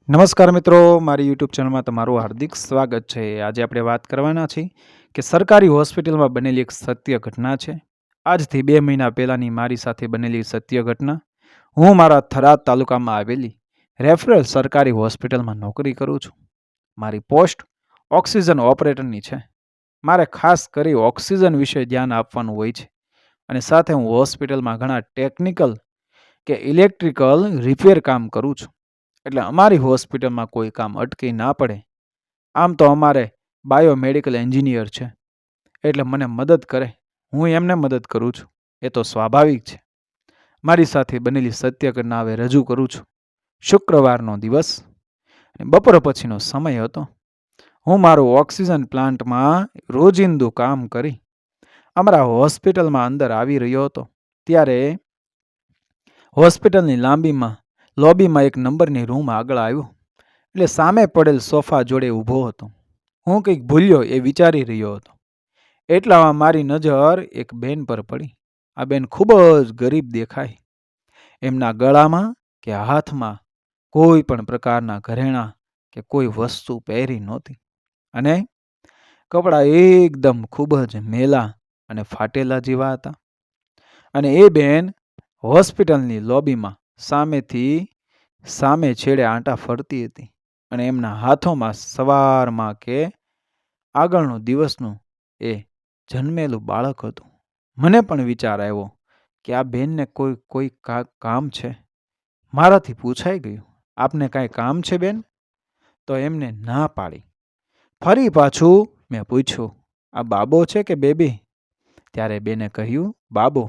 નમસ્કાર મિત્રો, મારી યુટ્યુબ ચેનલમાં તમારું હાર્દિક સ્વાગત છે. આજે આપણે વાત કરવાના છીએ કે સરકારી હોસ્પિટલમાં બનેલી એક સત્ય ઘટના છે. આજથી 2 મહિના પહેલાંની મારી સાથે બનેલી સત્ય ઘટના. હું મારા થરાદ તાલુકામાં આવેલી રેફરલ સરકારી હોસ્પિટલમાં નોકરી કરું છું. મારી પોસ્ટ ઓક્સિજન ઓપરેટરની છે. મારે ખાસ કરી ઓક્સિજન વિશે ધ્યાન આપવાનું હોય છે અને સાથે હું હોસ્પિટલમાં ઘણા ટેકનિકલ કે ઇલેક્ટ્રિકલ રિપેર કામ કરું છું. એટલે અમારી હોસ્પિટલમાં કોઈ કામ અટકી ના પડે. આમ તો અમારે બાયોમેડિકલ એન્જિનિયર છે, એટલે મને મદદ કરે, હું એમને મદદ કરું છું. એ તો સ્વાભાવિક છે. મારી સાથે બનેલી સત્ય ઘટના હવે રજૂ કરું છું. શુક્રવારનો દિવસ અને બપોર પછીનો સમય હતો. હું મારું ઓક્સિજન પ્લાન્ટમાં રોજિંદુ કામ કરી અમારા હોસ્પિટલમાં અંદર આવી રહ્યો હતો. ત્યારે હોસ્પિટલની લોબીમાં એક નંબરની રૂમ આગળ આવ્યો. એટલે સામે પડેલ સોફા જોડે ઊભો હતો. હું કંઈક ભૂલ્યો એ વિચારી રહ્યો હતો. એટલામાં મારી નજર એક બેન પર પડી. આ બેન ખૂબ જ ગરીબ દેખાય. એમના ગળામાં કે હાથમાં કોઈ પણ પ્રકારના ઘરેણાં કે કોઈ વસ્તુ પહેરી નહોતી અને કપડાં એકદમ ખૂબ જ મેલા અને ફાટેલા જેવા હતા. અને એ બેન હોસ્પિટલની લોબીમાં સામે છેડે આંટા ફરતી હતી અને એમના હાથોમાં સવારમાં કે આગળનો દિવસનું એ જન્મેલું બાળક હતું. મને પણ વિચાર આવ્યો કે આ બેનને કોઈ કામ છે. મારાથી પૂછાઈ ગયું, આપને કાંઈ કામ છે બેન? તો એમને ના પાડી. ફરી પાછું મેં પૂછ્યું, આ બાબો છે કે બેબી? ત્યારે બેને કહ્યું, બાબો,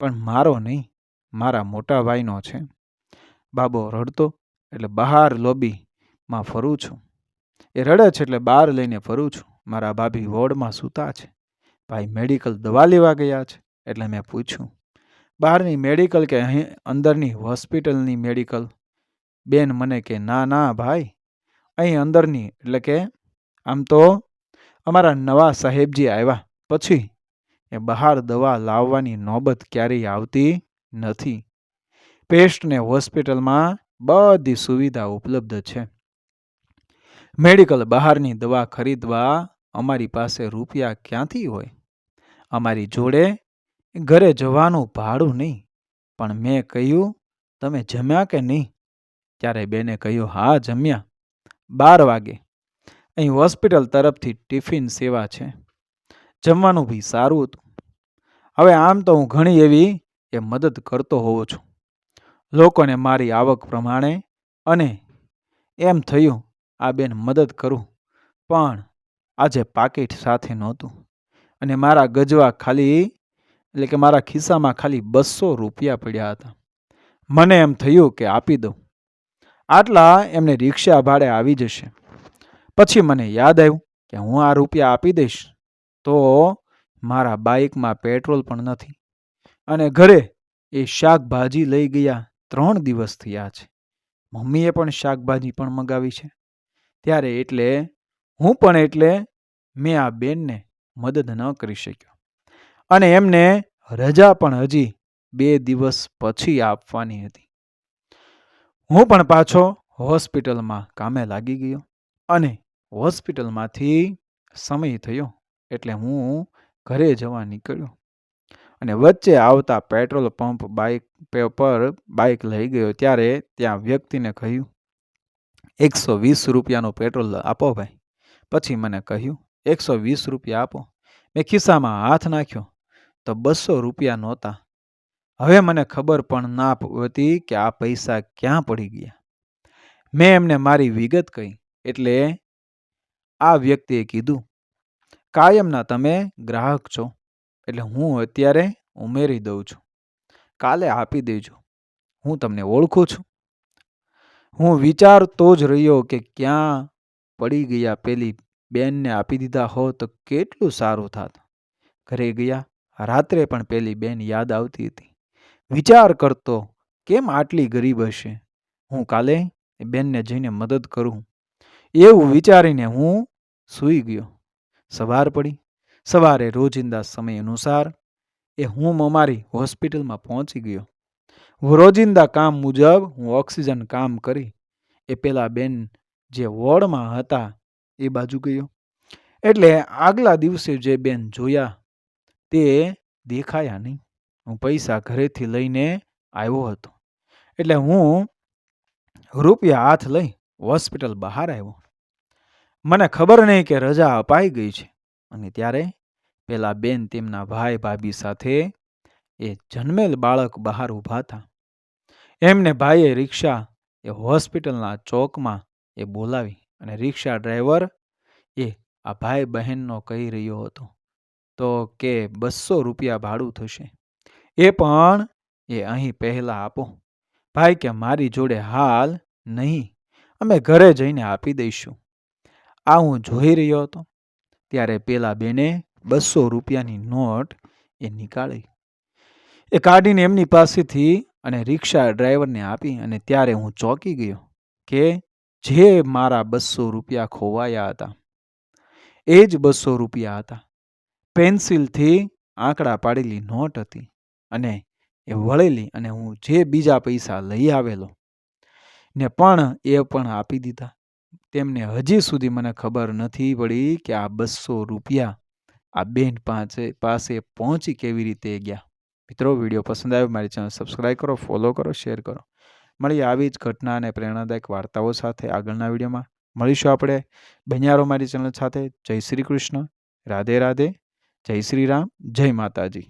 પણ મારો નહીં, મારા મોટા ભાઈનો છે. બાબો રડતો એટલે બહાર લોબીમાં ફરું છું. એ રડે છે એટલે બહાર લઈને ફરું છું. મારા ભાભી વોર્ડમાં સૂતા છે. ભાઈ મેડિકલ દવા લેવા ગયા છે. એટલે મેં પૂછ્યું, બહારની મેડિકલ કે અહીં અંદરની હોસ્પિટલની મેડિકલ? બેન મને કે ના ના ભાઈ, અહીં અંદરની. એટલે કે આમ તો અમારા નવા સાહેબજી આવ્યા પછી એ બહાર દવા લાવવાની નોબત ક્યારેય આવતી નથી. પેસ્ટને હોસ્પિટલમાં બધી સુવિધા ઉપલબ્ધ છે. મેડિકલ બહારની દવા ખરીદવા અમારી પાસે રૂપિયા ક્યાંથી હોય? અમારી જોડે ઘરે જવાનું ભાડું નહીં. પણ મેં કહ્યું, તમે જમ્યા કે નહીં? ત્યારે બેને કહ્યું, હા જમ્યા, 12 વાગે. અહીં હોસ્પિટલ તરફથી ટિફિન સેવા છે. જમવાનું બી સારું હતું. હવે આમ તો હું ઘણી એવી એ મદદ કરતો હોઉં છું લોકોને મારી આવક પ્રમાણે, અને એમ થયું આ બેન મદદ કરું, પણ આજે પાકીટ સાથે નહોતું અને મારા ગજવા ખાલી, એટલે કે મારા ખિસ્સામાં ખાલી 200 રૂપિયા પડ્યા હતા. મને એમ થયું કે આપી દઉં, આટલા એમને રિક્ષા ભાડે આવી જશે. પછી મને યાદ આવ્યું કે હું આ રૂપિયા આપી દઈશ તો મારા બાઇકમાં પેટ્રોલ પણ નથી અને ઘરે એ શાકભાજી લઈ ગયા 3 દિવસ થયા છે. મમ્મીએ પણ શાકભાજી પણ મંગાવી છે. ત્યારે એટલે મેં આ બેનને મદદ ન કરી શક્યો અને એમને રજા પણ હજી 2 દિવસ પછી આપવાની હતી. હું પણ પાછો હોસ્પિટલમાં કામે લાગી ગયો અને હોસ્પિટલમાંથી સમય થયો એટલે હું ઘરે જવા નીકળ્યો અને વચ્ચે આવતા પેટ્રોલ પંપ પર બાઇક લઈ ગયો. ત્યારે ત્યાં વ્યક્તિને કહ્યું, 120 રૂપિયાનું પેટ્રોલ આપો ભાઈ. પછી મને કહ્યું, 120 રૂપિયા આપો. મેં ખિસ્સામાં હાથ નાખ્યો તો 200 રૂપિયા નહોતા. હવે મને ખબર પણ ના હતી કે આ પૈસા ક્યાં પડી ગયા. મેં એમને મારી વિગત કહી એટલે આ વ્યક્તિએ કીધું, કાયમના તમે ગ્રાહક છો એટલે હું અત્યારે ઉમેરી દઉં છું, કાલે આપી દેજો, હું તમને ઓળખું છું. હું વિચારતો જ રહ્યો કે ક્યાં પડી ગયા, પેલી બેનને આપી દીધા હોત તો કેટલું સારું થાત. ઘરે ગયા, રાત્રે પણ પેલી બેન યાદ આવતી હતી. વિચાર કરતો, કેમ આટલી ગરીબ હશે, હું કાલે એ બેનને જઈને મદદ કરું. એવું વિચારીને હું સૂઈ ગયો. સવાર પડી. સવારે રોજિંદા સમય અનુસાર હું અમારી હોસ્પિટલમાં પહોંચી ગયો. રોજિંદા કામ મુજબ હું ઓક્સિજન કામ કરી એ પેલા બેન જે વોર્ડમાં હતા એ બાજુ ગયો. એટલે આગલા દિવસે જે બેન જોયા તે દેખાયા નહીં. હું પૈસા ઘરેથી લઈને આવ્યો હતો. એટલે હું રૂપિયા હાથ લઈ હોસ્પિટલ બહાર આવ્યો. મને ખબર નહીં કે રજા અપાઈ ગઈ છે. અને ત્યારે પેલા બેન તેમના ભાઈ ભાભી સાથે એ જન્મેલ બાળક બહાર ઊભા હતા. એમને ભાઈએ રિક્ષા એ હોસ્પિટલના ચોકમાં એ બોલાવી અને રિક્ષા ડ્રાઈવર એ આ ભાઈ બહેનનો કહી રહ્યો હતો તો કે 200 રૂપિયા ભાડું થશે, એ પણ એ અહીં પહેલા આપો. ભાઈ કે મારી જોડે હાલ નહીં, અમે ઘરે જઈને આપી દઈશું. આ હું જોઈ રહ્યો હતો ત્યારે પેલા બેને 200 રૂપિયાની નોટ એ નીકાળી. એ કાઢીને એમની પાસેથી અને રિક્ષા ડ્રાઈવરને આપી. અને ત્યારે હું ચોંકી ગયો કે જે મારા 200 રૂપિયા ખોવાયા હતા એ જ 200 રૂપિયા હતા. પેન્સિલથી આંકડા પાડેલી નોટ હતી અને એ વળેલી, અને હું જે બીજા પૈસા લઈ આવેલો ને પણ એ પણ આપી દીધા. તેમને હજી સુધી મને ખબર નથી પડી કે આ 200 રૂપિયા આ બેન પાસે પહોંચી કેવી રીતે ગયા. મિત્રો, વિડીયો પસંદ આવ્યો મારી ચેનલ સબસ્ક્રાઈબ કરો, ફોલો કરો, શેર કરો. મળીએ આવી જ ઘટના અને પ્રેરણાદાયક વાર્તાઓ સાથે આગળના વિડીયોમાં. મળીશું આપણે. બન્યા રહો મારી ચેનલ સાથે. જય શ્રી કૃષ્ણ, રાધે રાધે, જય શ્રી રામ, જય માતાજી.